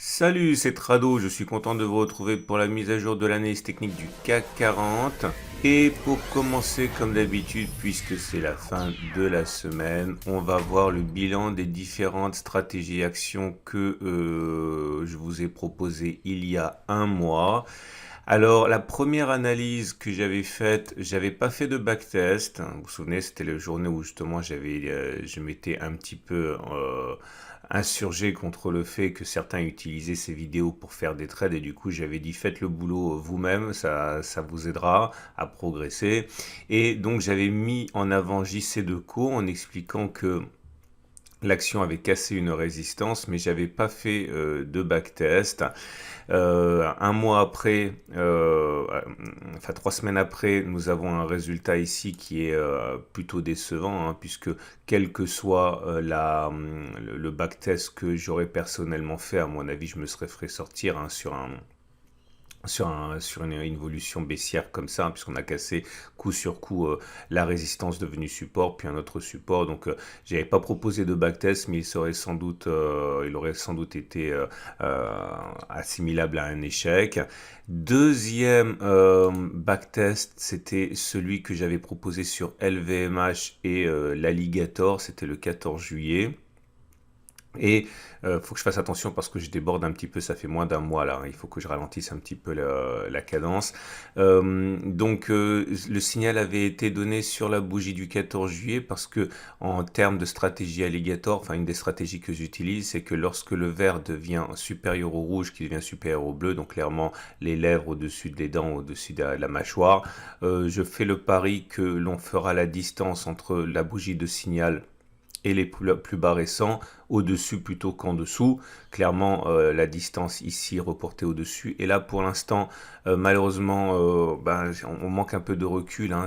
Salut, c'est Trado, je suis content de vous retrouver pour la mise à jour de l'analyse technique du CAC 40. Et pour commencer, comme d'habitude, puisque c'est la fin de la semaine, on va voir le bilan des différentes stratégies et actions que je vous ai proposées il y a un mois. Alors, la première analyse que j'avais faite, j'avais pas fait de backtest. Vous vous souvenez, c'était la journée où justement je m'étais un petit peu insurgé contre le fait que certains utilisaient ces vidéos pour faire des trades et du coup j'avais dit faites le boulot vous-même, ça vous aidera à progresser. Et donc j'avais mis en avant JC2Co en expliquant que l'action avait cassé une résistance, mais j'avais pas fait de backtest. Un mois après, enfin 3 semaines après, nous avons un résultat ici qui est plutôt décevant, hein, puisque quel que soit le backtest que j'aurais personnellement fait, à mon avis, je me serais fait sortir, hein, sur une évolution baissière comme ça, hein, puisqu'on a cassé coup sur coup la résistance devenue support, puis un autre support. Donc, j'avais pas proposé de backtest, mais il aurait sans doute été assimilable à un échec. Deuxième backtest, c'était celui que j'avais proposé sur LVMH et l'Alligator, c'était le 14 juillet. Et faut que je fasse attention parce que je déborde un petit peu, ça fait moins d'un mois là, il faut que je ralentisse un petit peu la cadence. Le signal avait été donné sur la bougie du 14 juillet parce que en termes de stratégie alligator, enfin une des stratégies que j'utilise, c'est que lorsque le vert devient supérieur au rouge, qui devient supérieur au bleu, donc clairement les lèvres au-dessus des dents, au-dessus de la mâchoire, je fais le pari que l'on fera la distance entre la bougie de signal et les plus bas récents au-dessus plutôt qu'en dessous. Clairement, la distance ici reportée au-dessus. Et là, pour l'instant, malheureusement, on manque un peu de recul. Hein,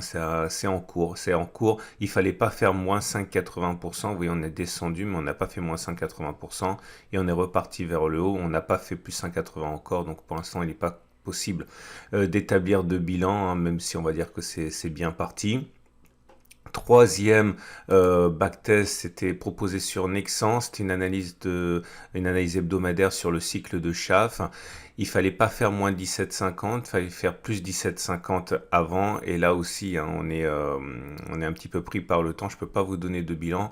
c'est en cours. C'est en cours. Il fallait pas faire moins 5,80%. Oui, on est descendu, mais on n'a pas fait moins 5,80%. Et on est reparti vers le haut. On n'a pas fait plus 5,80 encore. Donc, pour l'instant, il n'est pas possible d'établir de bilan, hein, même si on va dire que c'est bien parti. Troisième backtest, c'était proposé sur Nexans, c'était une analyse hebdomadaire sur le cycle de Schaff. Il fallait pas faire moins 17,50, il fallait faire plus 17,50 avant. Et là aussi, hein, on est un petit peu pris par le temps. Je peux pas vous donner de bilan.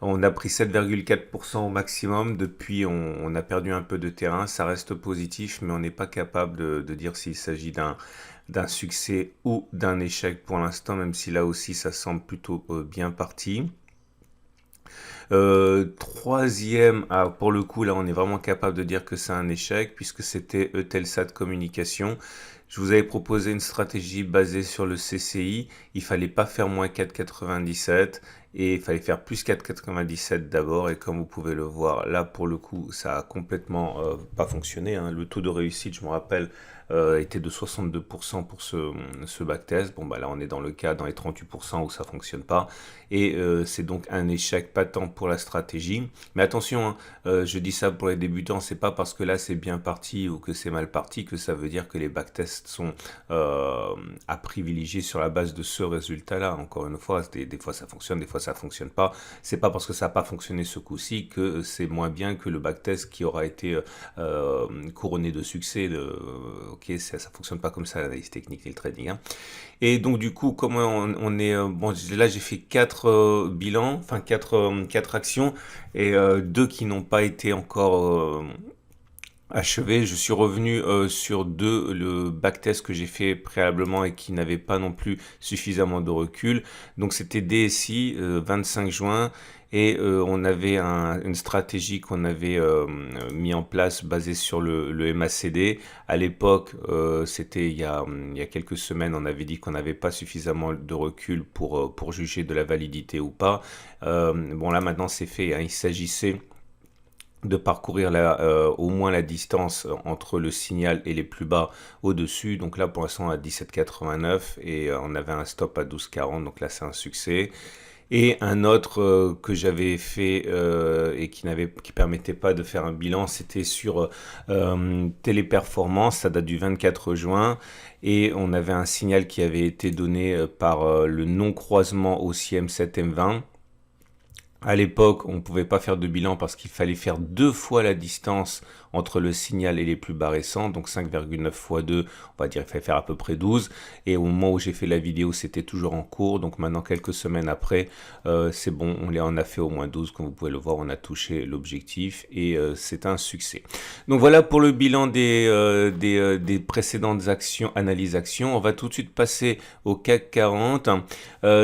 On a pris 7,4% au maximum. Depuis, on a perdu un peu de terrain. Ça reste positif, mais on n'est pas capable de dire s'il s'agit d'un succès ou d'un échec pour l'instant, même si là aussi ça semble plutôt bien parti. Troisième, pour le coup là on est vraiment capable de dire que c'est un échec puisque c'était Eutelsat Communication. Je vous avais proposé une stratégie basée sur le CCI. Il fallait pas faire moins 4,97 et il fallait faire plus 4,97 d'abord. Et comme vous pouvez le voir, là pour le coup, ça a complètement pas fonctionné, hein. Le taux de réussite, je me rappelle, était de 62% pour ce backtest. Bon, bah là, on est dans le cas, dans les 38% où ça fonctionne pas. Et c'est donc un échec patent pour la stratégie. Mais attention, hein, je dis ça pour les débutants, c'est pas parce que là c'est bien parti ou que c'est mal parti que ça veut dire que les backtests sont à privilégier sur la base de ce résultat-là. Encore une fois, des fois ça fonctionne, des fois ça fonctionne pas. C'est pas parce que ça n'a pas fonctionné ce coup-ci que c'est moins bien que le backtest qui aura été couronné de succès. Ok, ça fonctionne pas comme ça l'analyse technique et le trading, hein. Et donc du coup, comment on est bon, là j'ai fait 4 bilans, enfin 4 actions et 2 qui n'ont pas été encore achevées. Je suis revenu sur le backtest que j'ai fait préalablement et qui n'avait pas non plus suffisamment de recul. Donc c'était DSI 25 juin. Et on avait une stratégie qu'on avait mis en place basée sur le MACD. À l'époque, c'était il y a quelques semaines, on avait dit qu'on n'avait pas suffisamment de recul pour juger de la validité ou pas. Bon là maintenant c'est fait, hein. Il s'agissait de parcourir au moins la distance entre le signal et les plus bas au-dessus. Donc là pour l'instant à 17,89 et on avait un stop à 12,40. Donc là c'est un succès. Et un autre que j'avais fait et qui permettait pas de faire un bilan, c'était sur Téléperformance, ça date du 24 juin, et on avait un signal qui avait été donné par le non-croisement haussier M7-M20. À l'époque, on ne pouvait pas faire de bilan parce qu'il fallait faire 2 fois la distance entre le signal et les plus bas récents, donc 5,9 fois 2, on va dire qu'il fallait faire à peu près 12, et au moment où j'ai fait la vidéo, c'était toujours en cours, donc maintenant quelques semaines après, c'est bon, on en a fait au moins 12, comme vous pouvez le voir, on a touché l'objectif, et c'est un succès. Donc voilà pour le bilan des précédentes analyses actions. On va tout de suite passer au CAC 40.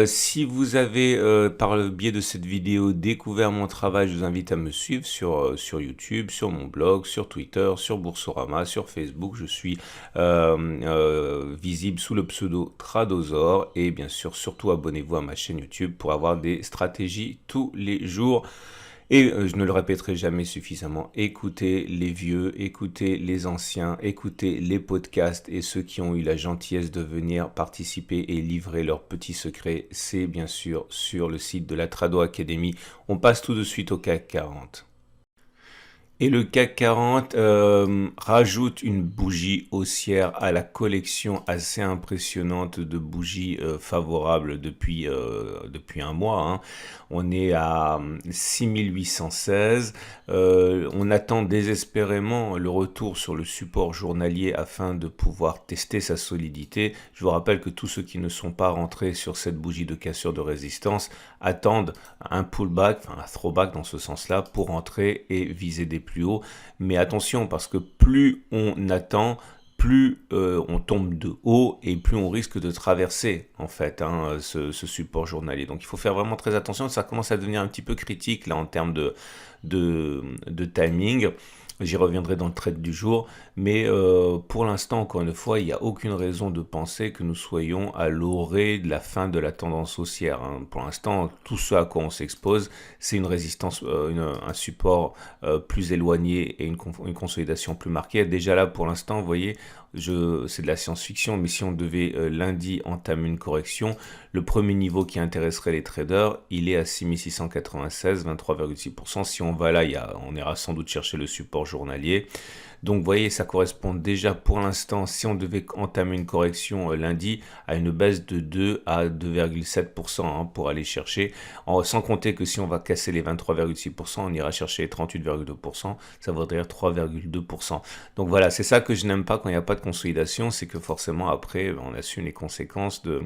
Si vous avez, par le biais de cette vidéo, découvert mon travail, je vous invite à me suivre sur YouTube, sur mon blog, sur Twitter, sur Boursorama, sur Facebook. Je suis visible sous le pseudo Tradosaur. Et bien sûr, surtout abonnez-vous à ma chaîne YouTube pour avoir des stratégies tous les jours. Et je ne le répéterai jamais suffisamment, écoutez les vieux, écoutez les anciens, écoutez les podcasts et ceux qui ont eu la gentillesse de venir participer et livrer leurs petits secrets, c'est bien sûr sur le site de la Trado Academy. On passe tout de suite au CAC 40. Et le CAC 40 rajoute une bougie haussière à la collection assez impressionnante de bougies favorables depuis un mois. Hein. On est à 6816. On attend désespérément le retour sur le support journalier afin de pouvoir tester sa solidité. Je vous rappelle que tous ceux qui ne sont pas rentrés sur cette bougie de cassure de résistance attendent un pullback, enfin un throwback dans ce sens-là, pour entrer et viser des plus haut, mais attention parce que plus on attend, plus on tombe de haut et plus on risque de traverser en fait ce support journalier. Donc il faut faire vraiment très attention, ça commence à devenir un petit peu critique là en termes de timing. J'y reviendrai dans le trade du jour, mais pour l'instant, encore une fois, il n'y a aucune raison de penser que nous soyons à l'orée de la fin de la tendance haussière. Hein. Pour l'instant, tout ce à quoi on s'expose, c'est une résistance, un support plus éloigné et une consolidation plus marquée. Déjà là, pour l'instant, vous voyez, c'est de la science-fiction, mais si on devait lundi entamer une correction, le premier niveau qui intéresserait les traders, il est à 6696, 23,6%. Si on va là, on ira sans doute chercher le support journalier. Donc vous voyez, ça correspond déjà pour l'instant, si on devait entamer une correction lundi, à une baisse de 2 à 2,7% pour aller chercher. Sans compter que si on va casser les 23,6%, on ira chercher les 38,2%, ça voudrait dire 3,2%. Donc voilà, c'est ça que je n'aime pas quand il n'y a pas de consolidation, c'est que forcément après, on assume les conséquences de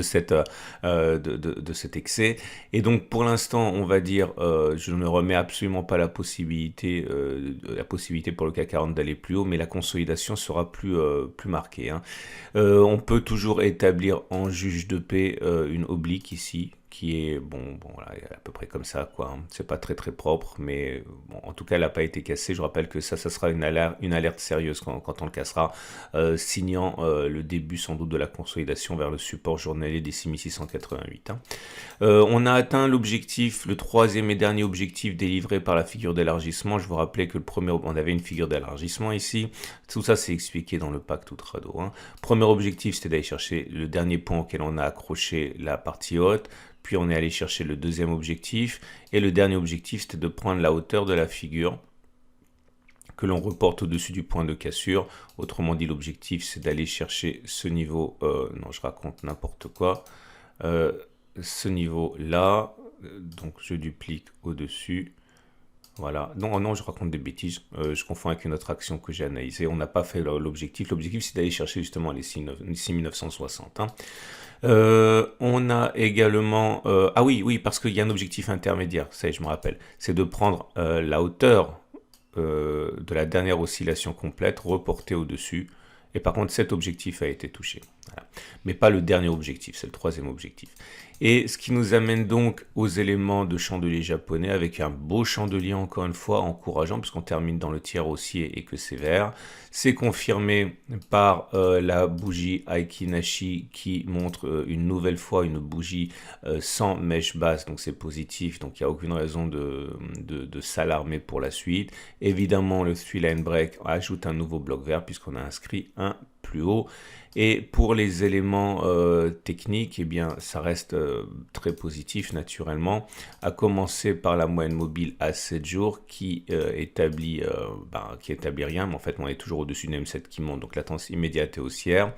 cet excès. Et donc pour l'instant on va dire je ne remets absolument pas la possibilité pour le CAC 40 d'aller plus haut, mais la consolidation sera plus marquée. Hein. On peut toujours établir en juge de paix une oblique ici qui est bon voilà, à peu près comme ça quoi. Hein. C'est pas très propre, mais bon, en tout cas elle n'a pas été cassée. Je rappelle que ça sera une alerte sérieuse quand on le cassera, signant le début sans doute de la consolidation vers le support journalier des 6688. Hein. On a atteint l'objectif, le troisième et dernier objectif délivré par la figure d'élargissement. Je vous rappelais que le premier, on avait une figure d'élargissement ici. Tout ça c'est expliqué dans le pack tout Trado. Hein. Premier objectif, c'était d'aller chercher le dernier point auquel on a accroché la partie haute. Puis on est allé chercher le deuxième objectif. Et le dernier objectif, c'était de prendre la hauteur de la figure que l'on reporte au-dessus du point de cassure. Autrement dit, l'objectif, c'est d'aller chercher ce niveau... non, je raconte n'importe quoi. Ce niveau-là. Donc, je duplique au-dessus. Voilà. Non, je raconte des bêtises. Je confonds avec une autre action que j'ai analysée. On n'a pas fait l'objectif. L'objectif, c'est d'aller chercher justement les 6960. Hein. On a également... ah oui, parce qu'il y a un objectif intermédiaire. Ça y est, je me rappelle. C'est de prendre la hauteur de la dernière oscillation complète, reportée au-dessus. Et par contre, cet objectif a été touché. Voilà. Mais pas le dernier objectif, c'est le troisième objectif. Et ce qui nous amène donc aux éléments de chandelier japonais avec un beau chandelier encore une fois encourageant puisqu'on termine dans le tiers haussier et que c'est vert. C'est confirmé par la bougie Aiki Nashi qui montre une nouvelle fois une bougie sans mèche basse, donc c'est positif, donc il n'y a aucune raison de s'alarmer pour la suite. Évidemment, le 3-line break ajoute un nouveau bloc vert puisqu'on a inscrit un plus haut. Et pour les éléments techniques, eh bien, ça reste très positif naturellement, à commencer par la moyenne mobile à 7 jours qui établit rien, mais en fait on est toujours au-dessus du M7 qui monte, donc la tendance immédiate est haussière.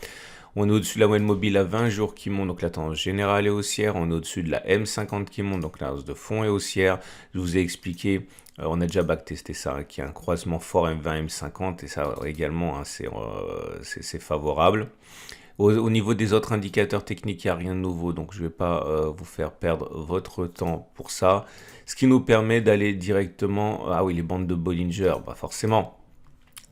On est au-dessus de la moyenne mobile à 20 jours qui monte, donc la tendance générale est haussière. On est au-dessus de la M50 qui monte, donc la hausse de fond est haussière. Je vous ai expliqué, on a déjà backtesté ça, qu'il y a un croisement fort M20, M50, et ça également, hein, c'est favorable. Au niveau des autres indicateurs techniques, il n'y a rien de nouveau, donc je ne vais pas vous faire perdre votre temps pour ça. Ce qui nous permet d'aller directement... Ah oui, les bandes de Bollinger, bah forcément,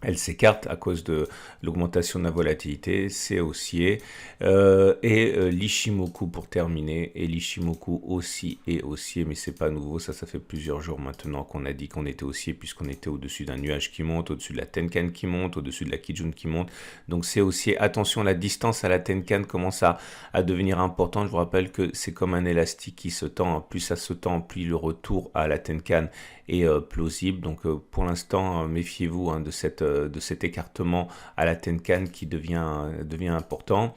elles s'écartent à cause de l'augmentation de la volatilité, c'est haussier. L'Ishimoku pour terminer, et l'Ishimoku aussi est haussier, mais c'est pas nouveau, ça fait plusieurs jours maintenant qu'on a dit qu'on était haussier, puisqu'on était au-dessus d'un nuage qui monte, au-dessus de la Tenkan qui monte, au-dessus de la Kijun qui monte, donc c'est haussier. Attention, la distance à la Tenkan commence à devenir importante. Je vous rappelle que c'est comme un élastique qui se tend, plus ça se tend, plus le retour à la Tenkan est plausible. Donc pour l'instant, méfiez-vous, hein, de cet écartement à la Tenkan qui devient important.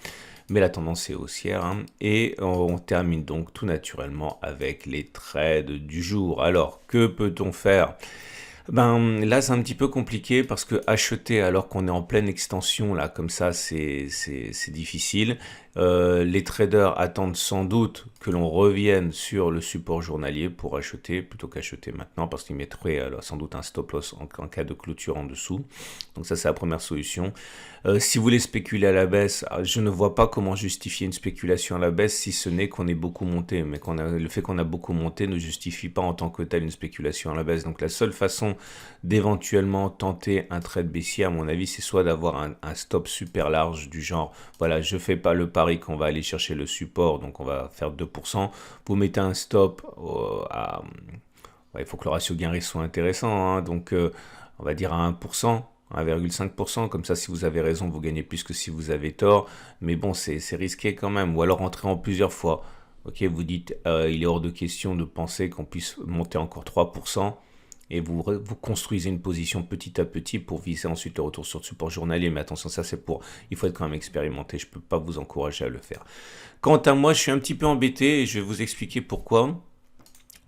Mais la tendance est haussière, hein. Et on termine donc tout naturellement avec les trades du jour. Alors, que peut-on faire? Ben là, c'est un petit peu compliqué parce que acheter alors qu'on est en pleine extension, là, comme ça, c'est difficile. Les traders attendent sans doute que l'on revienne sur le support journalier pour acheter plutôt qu'acheter maintenant, parce qu'ils mettraient sans doute un stop loss en cas de clôture en dessous. Donc ça, c'est la première solution. Si vous voulez spéculer à la baisse, je ne vois pas comment justifier une spéculation à la baisse si ce n'est qu'on ait beaucoup monté. Mais le fait qu'on a beaucoup monté ne justifie pas en tant que tel une spéculation à la baisse. Donc la seule façon d'éventuellement tenter un trade baissier, à mon avis, c'est soit d'avoir un stop super large du genre, voilà, je fais pas le pari qu'on va aller chercher le support, donc on va faire 2%. Vous mettez un stop il faut que le ratio gain-risque soit intéressant, hein, donc on va dire à 1%. 1,5%, comme ça si vous avez raison vous gagnez plus que si vous avez tort, mais bon c'est risqué quand même, ou alors rentrer en plusieurs fois. Ok, vous dites il est hors de question de penser qu'on puisse monter encore 3%, et vous construisez une position petit à petit pour viser ensuite le retour sur le support journalier. Mais attention, ça c'est il faut être quand même expérimenté, je ne peux pas vous encourager à le faire. Quant à moi, je suis un petit peu embêté et je vais vous expliquer pourquoi.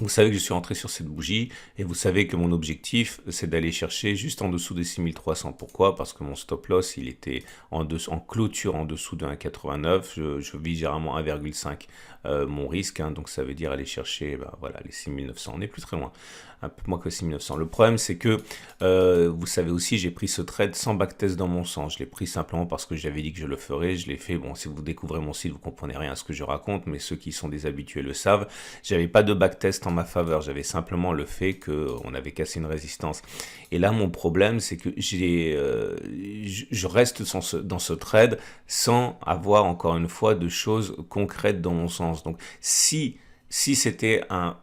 Vous savez que je suis rentré sur cette bougie et vous savez que mon objectif, c'est d'aller chercher juste en dessous des 6300. Pourquoi? Parce que mon stop loss, il était en clôture en dessous de 1,89. Je vise généralement 1,5 mon risque, hein, donc ça veut dire aller chercher voilà, les 6900. On n'est plus très loin, un peu moins que 6900. Le problème, c'est que vous savez aussi, j'ai pris ce trade sans backtest dans mon sens. Je l'ai pris simplement parce que j'avais dit que je le ferais. Je l'ai fait. Bon, si vous découvrez mon site, vous comprenez rien à ce que je raconte, mais ceux qui sont des habitués le savent. J'avais pas de backtest en ma faveur, j'avais simplement le fait qu'on avait cassé une résistance. Et là, mon problème, c'est que je reste dans ce trade sans avoir, encore une fois, de choses concrètes dans mon sens. Donc, si c'était un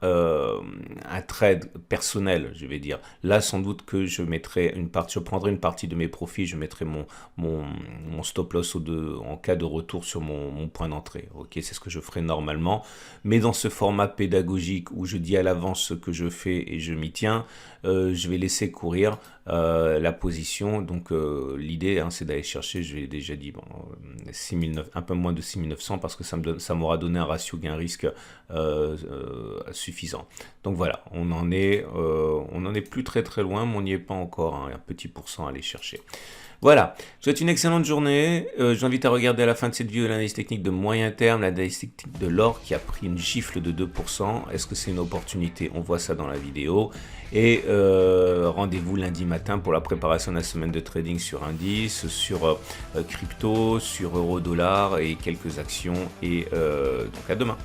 trade personnel, je vais dire, là sans doute que je prendrais une partie de mes profits, je mettrais mon stop loss en cas de retour sur mon point d'entrée. Ok, c'est ce que je ferais normalement. Mais dans ce format pédagogique où je dis à l'avance ce que je fais et je m'y tiens, je vais laisser courir la position. Donc l'idée, hein, c'est d'aller chercher, je l'ai déjà dit, un peu moins de 6900 parce que ça m'aura donné un ratio gain-risque suffisant. Donc voilà, on en est plus très très loin, mais on n'y est pas encore, hein, un petit pourcent à aller chercher. Voilà, je vous souhaite une excellente journée. J'invite à regarder à la fin de cette vidéo l'analyse technique de moyen terme, l'analyse technique de l'or qui a pris une gifle de 2%. Est-ce que c'est une opportunité? On voit ça dans la vidéo. Et rendez-vous lundi matin pour la préparation de la semaine de trading sur indice, sur crypto, sur euro-dollar et quelques actions. Et donc à demain.